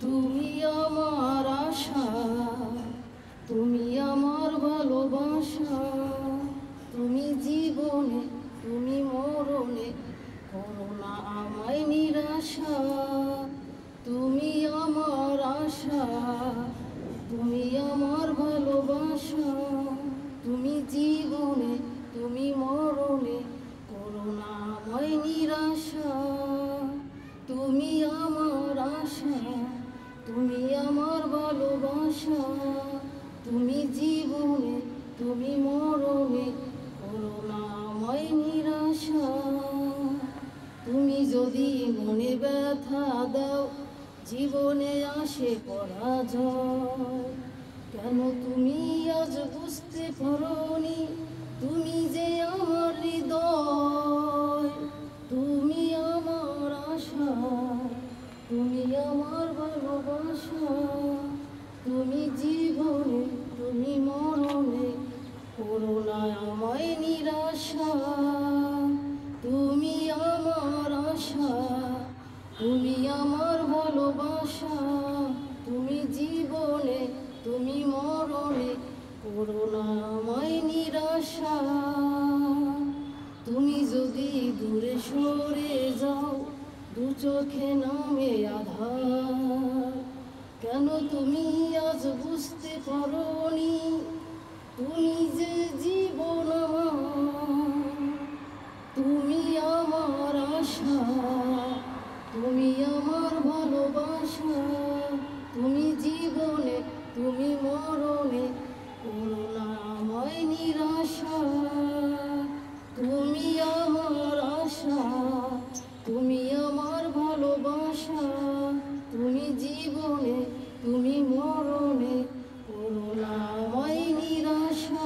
তুমি আমার আশা, তুমি আমার ভালোবাসা, তুমি জীবনে তুমি মরণে করো না আমায় নিরাশা। তুমি আমার আশা, তুমি আমার ভালোবাসা, তুমি জীবনে তুমি মরণে করো না আমায় নিরাশা। তুমি আমার আশা, তুমি আমার ভালোবাসা, তুমি জীবনে তুমি মরণে করো না আমায় নিরাশা। তুমি যদি মনে ব্যথা দাও জীবনে আসে পরাজয়, কেন তুমি আজ বুঝতে পারোনি তুমি যে আমার হৃদয়। তুমি আমার আশা, তুমি আমার ভালোবাসা, তুমি জীবনে তুমি মরণে করো না আমায় নিরাশা। তুমি আমার আশা, তুমি আমার ভালোবাসা, তুমি জীবনে তুমি মরণে করো না আমায় নিরাশা। তুমি যদি দূরে সরে যাও দু চোখে নামে আধার, কেন তুমি আজ বুঝতে পারোনি তুমি যে জীবন আমার। তুমি আমার আশা, তুমি আমার ভালোবাসা, তুমি জীবনে তুমি মরণে করো না আমায় নিরাশা। তুমি আমার আশা, তুমি আমার ভালোবাসা, তুমি জীবনে তুমি মরণে করো না আমায় নিরাশা।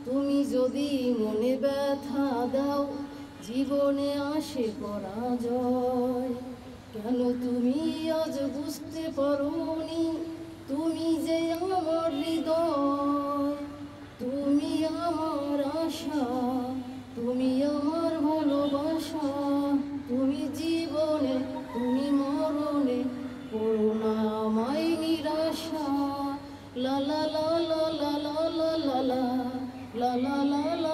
তুমি যদি মনে ব্যথা দাও জীবনে আসে পরাজয়, কেন তুমি আজ বুঝতে পারোনি তুমি যে আমার হৃদয়। তুমি আমার আশা, তুমি আমার ভালোবাসা, তুমি জীবনে তুমি মরণে করো না আমায় নিরাশা। লা লা লা লা লা লা লা লা লা লা লা লা